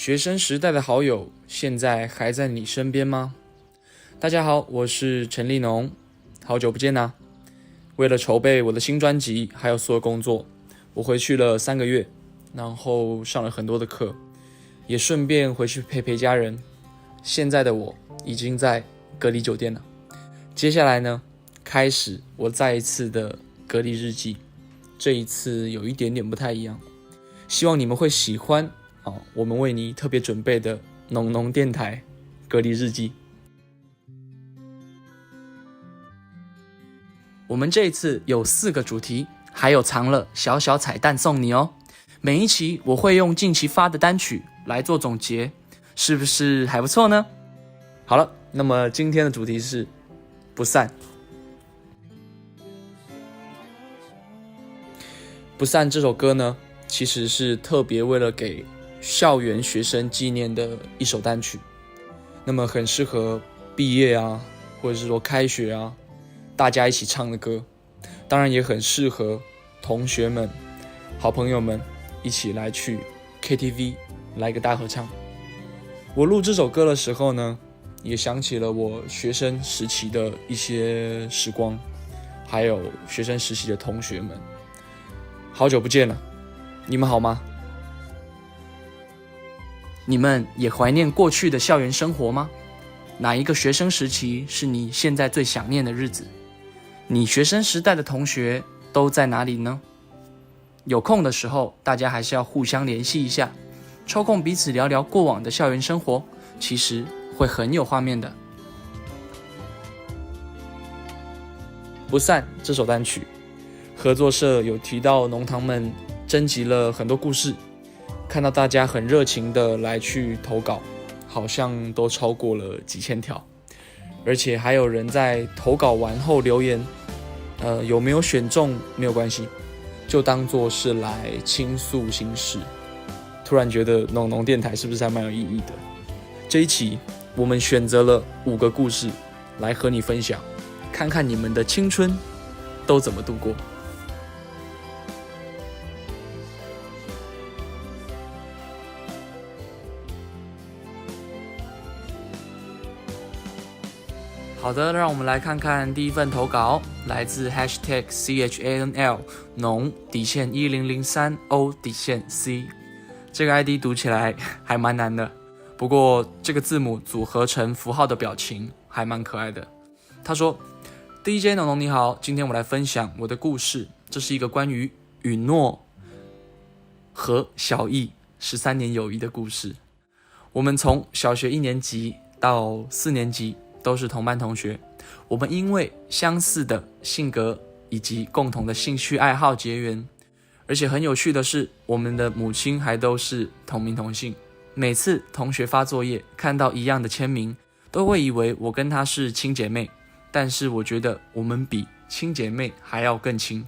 学生时代的好友，现在还在你身边吗？大家好，我是陈立农，好久不见啦！为了筹备我的新专辑，还有所有工作，我回去了3个月，然后上了很多的课，也顺便回去陪陪家人。现在的我已经在隔离酒店了。接下来呢，开始我再一次的隔离日记，这一次有一点点不太一样，希望你们会喜欢我们为你特别准备的农农电台隔离日记。我们这一次有4个主题，还有藏了小小彩蛋送你哦。每一期我会用近期发的单曲来做总结，是不是还不错呢？好了，那么今天的主题是不散。不散这首歌呢，其实是特别为了给校园学生纪念的一首单曲，那么很适合毕业啊，或者是说开学啊，大家一起唱的歌，当然也很适合同学们、好朋友们一起来去 KTV 来个大合唱。我录这首歌的时候呢，也想起了我学生时期的一些时光，还有学生时期的同学们。好久不见了，你们好吗？你们也怀念过去的校园生活吗？哪一个学生时期是你现在最想念的日子？你学生时代的同学都在哪里呢？有空的时候，大家还是要互相联系一下，抽空彼此聊聊过往的校园生活，其实会很有画面的。不散这首单曲，合作社有提到农堂们征集了很多故事，看到大家很热情的来去投稿，好像都超过了几千条，而且还有人在投稿完后留言，有没有选中没有关系，就当作是来倾诉心事。突然觉得农农电台是不是还蛮有意义的？这一期我们选择了5个故事来和你分享，看看你们的青春都怎么度过。好的，让我们来看看第一份投稿，来自 #CHANL 农_1003O_C， 这个 ID 读起来还蛮难的，不过这个字母组合成符号的表情还蛮可爱的。他说 ：“DJ 农农你好，今天我来分享我的故事，这是一个关于允诺和小易13年友谊的故事。我们从小学1年级到4年级。”都是同班同学，我们因为相似的性格以及共同的兴趣爱好结缘，而且很有趣的是，我们的母亲还都是同名同姓。每次同学发作业看到一样的签名，都会以为我跟她是亲姐妹，但是我觉得我们比亲姐妹还要更亲。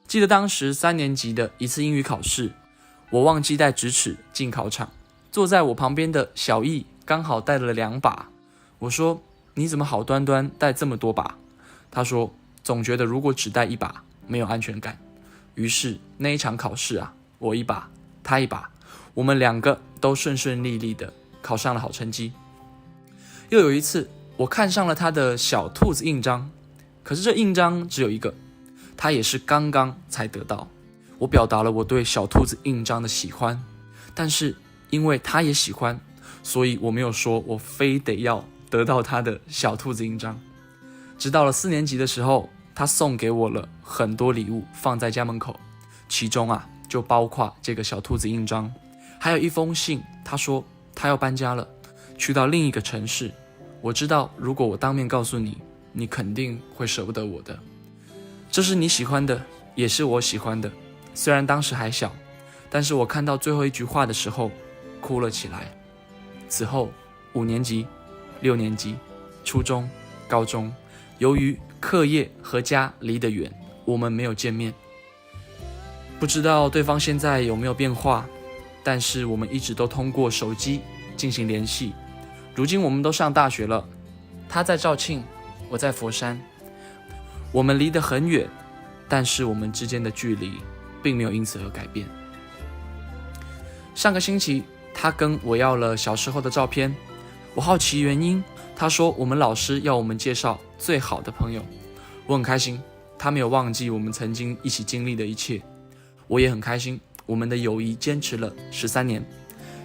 记得当时3年级的一次英语考试，我忘记带直尺进考场，坐在我旁边的小易刚好带了2把，我说你怎么好端端带这么多把？他说总觉得如果只带1把没有安全感。于是那一场考试啊，我1把他1把，我们2个都顺顺利利的考上了好成绩。又有一次我看上了他的小兔子印章，可是这印章只有1个，他也是刚刚才得到。我表达了我对小兔子印章的喜欢，但是因为他也喜欢，所以我没有说我非得要得到他的小兔子印章。直到了4年级的时候，他送给我了很多礼物放在家门口，其中就包括这个小兔子印章，还有一封信。他说他要搬家了，去到另一个城市。我知道如果我当面告诉你，你肯定会舍不得我的。这是你喜欢的，也是我喜欢的。虽然当时还小，但是我看到最后一句话的时候哭了起来。此后5年级6年级、初中、高中，由于课业和家离得远，我们没有见面。不知道对方现在有没有变化，但是我们一直都通过手机进行联系。如今我们都上大学了，他在肇庆，我在佛山，我们离得很远，但是我们之间的距离并没有因此而改变。上个星期他跟我要了小时候的照片，我好奇原因，他说我们老师要我们介绍最好的朋友，我很开心，他没有忘记我们曾经一起经历的一切，我也很开心，我们的友谊坚持了13年，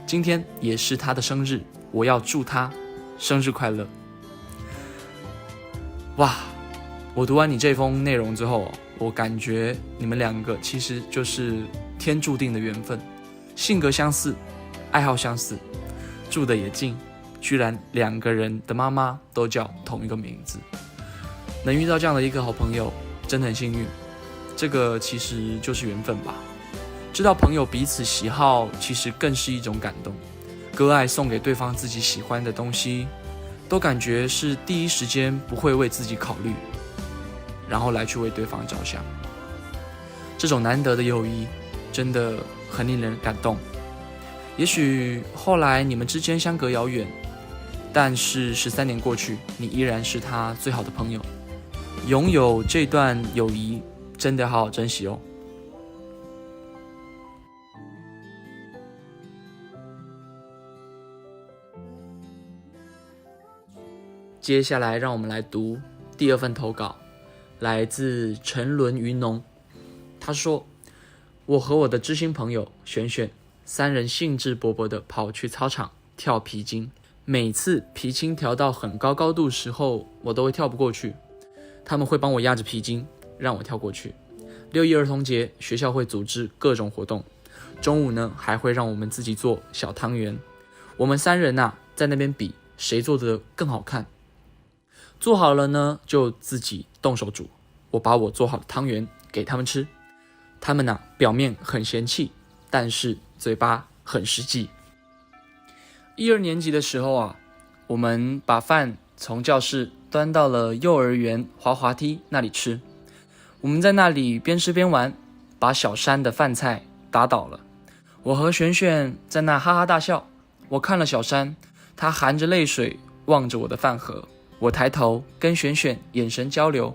今天也是他的生日，我要祝他生日快乐。哇，我读完你这封内容之后，我感觉你们两个其实就是天注定的缘分，性格相似，爱好相似，住的也近，居然2个人的妈妈都叫同一个名字，能遇到这样的一个好朋友真的很幸运，这个其实就是缘分吧。知道朋友彼此喜好其实更是一种感动，割爱送给对方自己喜欢的东西，都感觉是第一时间不会为自己考虑，然后来去为对方着想，这种难得的友谊真的很令人感动。也许后来你们之间相隔遥远，但是13年过去，你依然是他最好的朋友，拥有这段友谊真的好好珍惜哦。接下来让我们来读第2份投稿，来自沉沦于农。他说，我和我的知心朋友璇璇3人兴致勃勃地跑去操场跳皮筋，每次皮筋调到很高高度时候，我都会跳不过去，他们会帮我压着皮筋让我跳过去。6一儿童节学校会组织各种活动，中午呢还会让我们自己做小汤圆，我们3人在那边比谁做的更好看，做好了呢就自己动手煮，我把我做好的汤圆给他们吃，他们表面很嫌弃，但是嘴巴很实际。1、2年级的时候我们把饭从教室端到了幼儿园滑滑梯那里吃，我们在那里边吃边玩，把小山的饭菜打倒了，我和璇璇在那哈哈大笑，我看了小山，他含着泪水望着我的饭盒，我抬头跟璇璇眼神交流，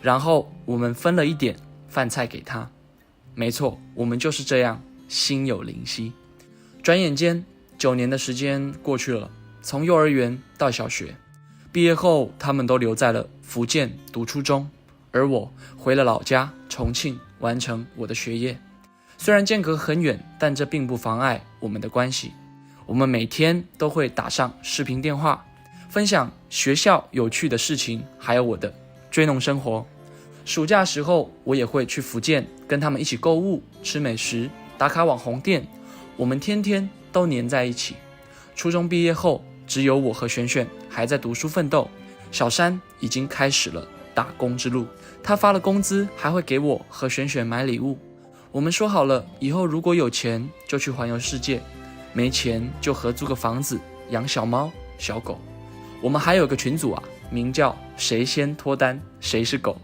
然后我们分了一点饭菜给他。没错，我们就是这样心有灵犀。转眼间9年的时间过去了，从幼儿园到小学，毕业后他们都留在了福建读初中，而我回了老家重庆完成我的学业。虽然间隔很远，但这并不妨碍我们的关系。我们每天都会打上视频电话，分享学校有趣的事情，还有我的追弄生活。暑假时候我也会去福建跟他们一起购物，吃美食，打卡网红店，我们天天都黏在一起。初中毕业后，只有我和璇璇还在读书奋斗，小山已经开始了打工之路，他发了工资还会给我和璇璇买礼物。我们说好了，以后如果有钱就去环游世界，没钱就合租个房子养小猫小狗。我们还有个群组名叫谁先脱单谁是狗。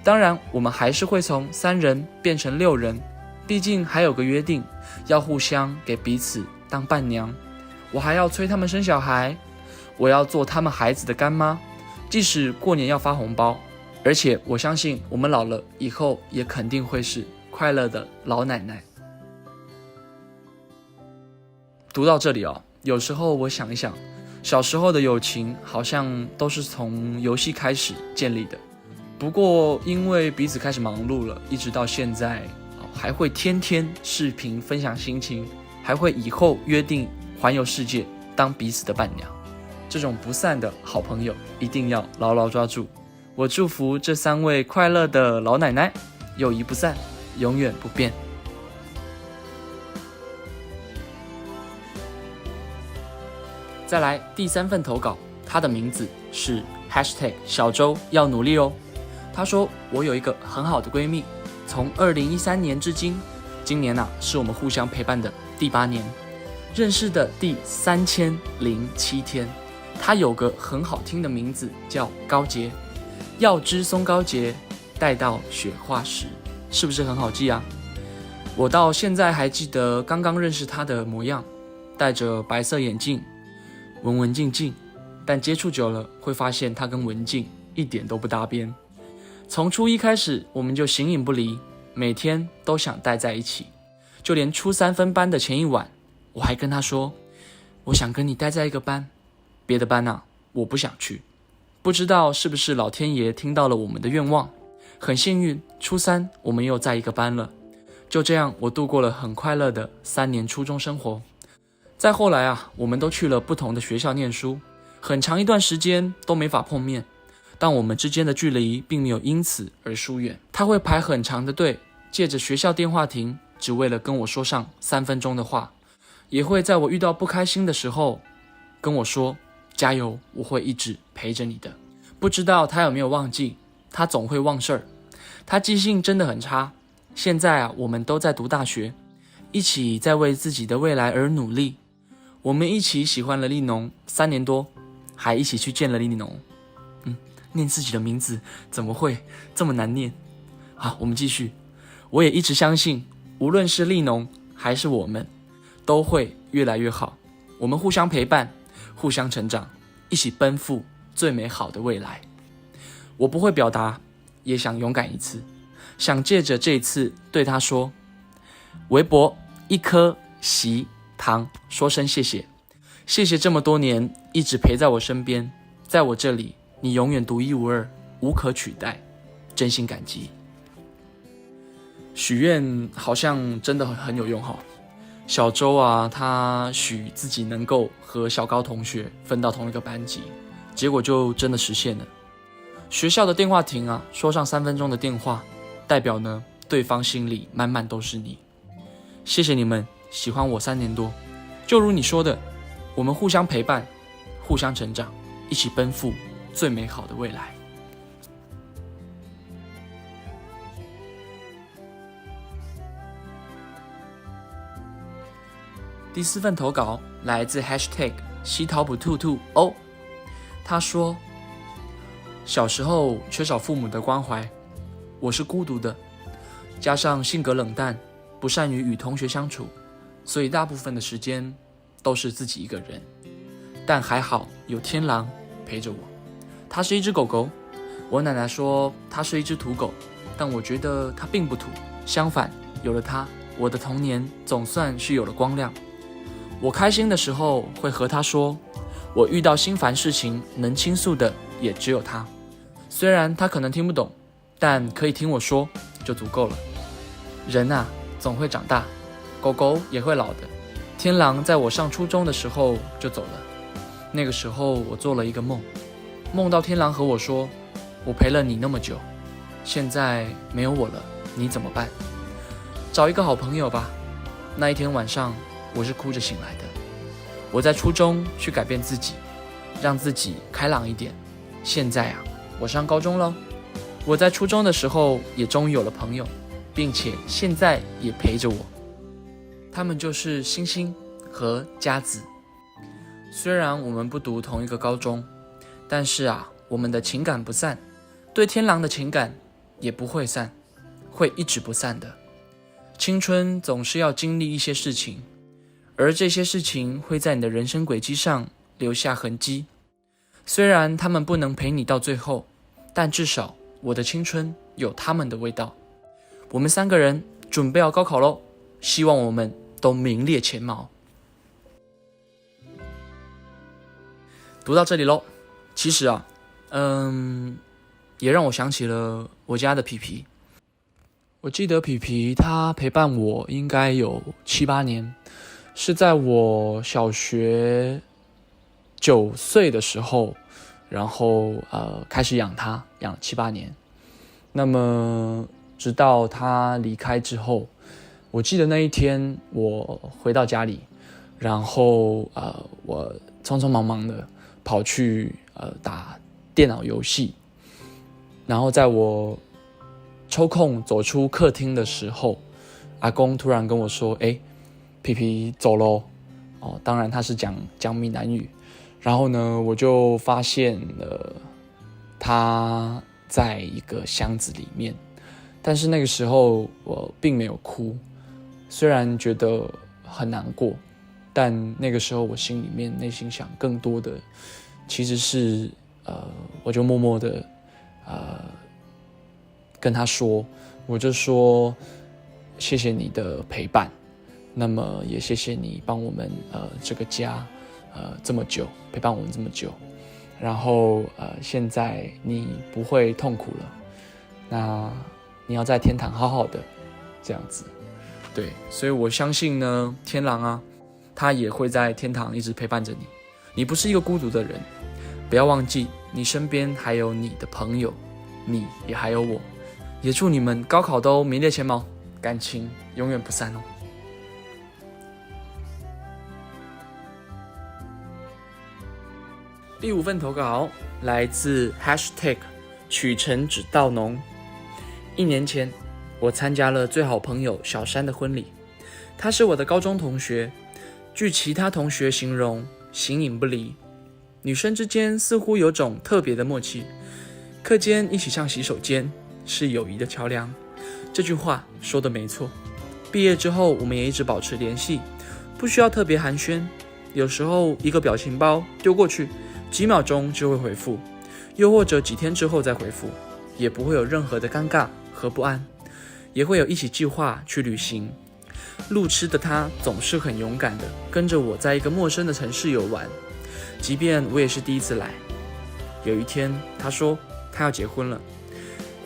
当然我们还是会从3人变成6人，毕竟还有个约定，要互相给彼此当伴娘。我还要催他们生小孩，我要做他们孩子的干妈，即使过年要发红包，而且我相信我们老了以后也肯定会是快乐的老奶奶。读到这里有时候我想一想，小时候的友情好像都是从游戏开始建立的，不过因为彼此开始忙碌了，一直到现在还会天天视频分享心情，还会以后约定环游世界当彼此的伴娘。这种不散的好朋友一定要牢牢抓住。我祝福这3位快乐的老奶奶，友谊不散，永远不变。再来第3份投稿，他的名字是 小周要努力哦。他说，我有一个很好的闺蜜，从2013年至今，今年是我们互相陪伴的第8年，认识的第3007天。她有个很好听的名字叫高洁，要知松高洁，待到雪化时，是不是很好记啊？我到现在还记得刚刚认识她的模样，戴着白色眼镜，文文静静，但接触久了会发现她跟文静一点都不搭边。从初1开始我们就形影不离，每天都想待在一起，就连初3分班的前一晚，我还跟她说，我想跟你待在一个班，别的班啊，我不想去。不知道是不是老天爷听到了我们的愿望，很幸运，初三我们又在一个班了。就这样，我度过了很快乐的3年初中生活。再后来啊，我们都去了不同的学校念书，很长一段时间都没法碰面，但我们之间的距离并没有因此而疏远。他会排很长的队，借着学校电话亭，只为了跟我说上3分钟的话，也会在我遇到不开心的时候跟我说加油，我会一直陪着你的。不知道他有没有忘记，他总会忘事儿，他记性真的很差。现在啊，我们都在读大学，一起在为自己的未来而努力。我们一起喜欢了立农3年多，还一起去见了立农。念自己的名字怎么会这么难念？好，我们继续。我也一直相信，无论是立农还是我们，都会越来越好。我们互相陪伴，互相成长，一起奔赴最美好的未来。我不会表达，也想勇敢一次，想借着这一次对他说，微博1颗席糖，说声谢谢，谢谢这么多年一直陪在我身边，在我这里你永远独一无二，无可取代，真心感激。许愿好像真的很有用哈。小周啊，他许自己能够和小高同学分到同一个班级，结果就真的实现了。学校的电话亭啊，说上3分钟的电话，代表呢对方心里满满都是你。谢谢你们喜欢我3年多，就如你说的，我们互相陪伴，互相成长，一起奔赴最美好的未来。第4份投稿来自 hashtag 西桃补兔兔哦，他说，小时候缺少父母的关怀，我是孤独的，加上性格冷淡，不善于与同学相处，所以大部分的时间都是自己一个人。但还好有天狼陪着我，它是一只狗狗。我奶奶说它是一只土狗，但我觉得它并不土，相反，有了它，我的童年总算是有了光亮。我开心的时候会和他说，我遇到心烦事情能倾诉的也只有他。虽然他可能听不懂，但可以听我说就足够了。人啊，总会长大，狗狗也会老的。天狼在我上初中的时候就走了，那个时候我做了一个梦，梦到天狼和我说，我陪了你那么久，现在没有我了，你怎么办？找一个好朋友吧。那一天晚上我是哭着醒来的。我在初中去改变自己，让自己开朗一点。现在啊，我上高中了。我在初中的时候也终于有了朋友，并且现在也陪着我。他们就是星星和佳子。虽然我们不读同一个高中，但是啊，我们的情感不散，对天狼的情感也不会散，会一直不散的。青春总是要经历一些事情，而这些事情会在你的人生轨迹上留下痕迹。虽然他们不能陪你到最后，但至少我的青春有他们的味道。我们3个人准备要高考咯，希望我们都名列前茅。读到这里咯，其实啊，也让我想起了我家的皮皮。我记得皮皮他陪伴我应该有7、8年，是在我小学9岁的时候，然后开始养他，养了7、8年。那么直到他离开之后，我记得那一天我回到家里，然后我匆匆忙忙的跑去打电脑游戏，然后在我抽空走出客厅的时候，阿公突然跟我说，皮皮走咯。当然他是讲闽南语。然后呢，我就发现了他在一个箱子里面，但是那个时候我并没有哭，虽然觉得很难过，但那个时候我心里面内心想更多的其实是我就默默的跟他说，我就说谢谢你的陪伴，那么也谢谢你帮我们这个家这么久，陪伴我们这么久，然后现在你不会痛苦了，那你要在天堂好好的这样子。对，所以我相信呢，天狼啊，他也会在天堂一直陪伴着你。你不是一个孤独的人，不要忘记你身边还有你的朋友，你也还有我。也祝你们高考都名列前茅，感情永远不散哦。第5份投稿来自 #曲成只道浓。1年前，我参加了最好朋友小山的婚礼，他是我的高中同学，据其他同学形容，形影不离。女生之间似乎有种特别的默契，课间一起上洗手间，是友谊的桥梁。这句话说得没错。毕业之后，我们也一直保持联系，不需要特别寒暄，有时候一个表情包丢过去，几秒钟就会回复，又或者几天之后再回复，也不会有任何的尴尬和不安，也会有一起计划去旅行。路痴的他总是很勇敢的跟着我在一个陌生的城市游玩，即便我也是第一次来。有一天他说他要结婚了，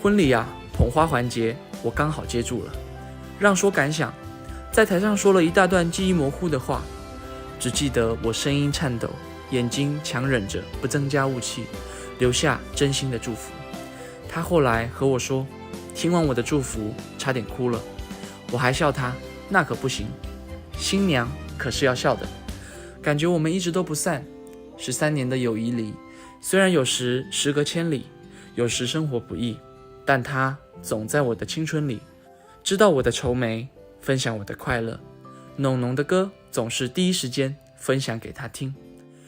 婚礼啊，捧花环节我刚好接住了，让说感想，在台上说了一大段记忆模糊的话，只记得我声音颤抖，眼睛强忍着不增加雾气，留下真心的祝福。他后来和我说，听完我的祝福差点哭了，我还笑他那可不行，新娘可是要笑的。感觉我们一直都不散，13年的友谊里，虽然有时时隔千里，有时生活不易，但他总在我的青春里，知道我的愁眉，分享我的快乐。浓浓的歌总是第一时间分享给他听。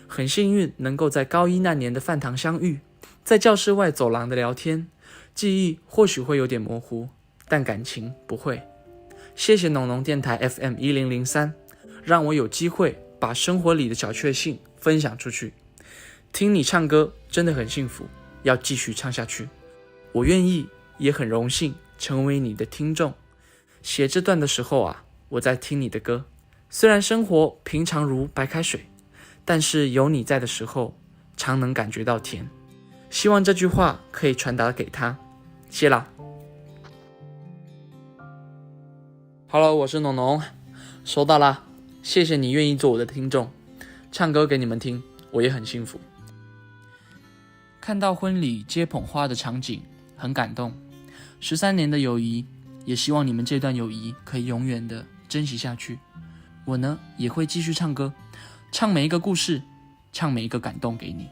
很幸运能够在高一那年的饭堂相遇，在教室外走廊的聊天，记忆或许会有点模糊，但感情不会。谢谢浓浓电台 FM1003，让我有机会把生活里的小确幸分享出去。听你唱歌真的很幸福，要继续唱下去。我愿意，也很荣幸成为你的听众。写这段的时候啊，我在听你的歌，虽然生活平常如白开水，但是有你在的时候，常能感觉到甜。希望这句话可以传达给他，谢啦。Hello， 我是浓浓，收到啦，谢谢你愿意做我的听众，唱歌给你们听，我也很幸福。看到婚礼接捧花的场景，很感动。13年的友谊，也希望你们这段友谊可以永远的珍惜下去。我呢，也会继续唱歌，唱每一个故事，唱每一个感动给你。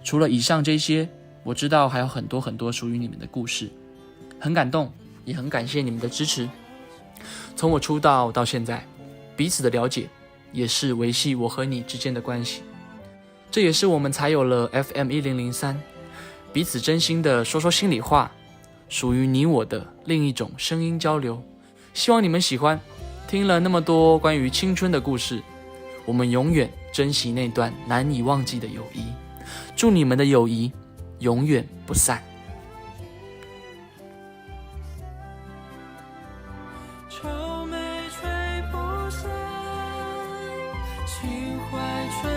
除了以上这些，我知道还有很多很多属于你们的故事，很感动，也很感谢你们的支持。从我出道到现在，彼此的了解也是维系我和你之间的关系，这也是我们才有了 FM1003，彼此真心的说说心里话，属于你我的另一种声音交流。希望你们喜欢。听了那么多关于青春的故事，我们永远珍惜那段难以忘记的友谊。祝你们的友谊永远不散。愁眉吹不散，心怀吹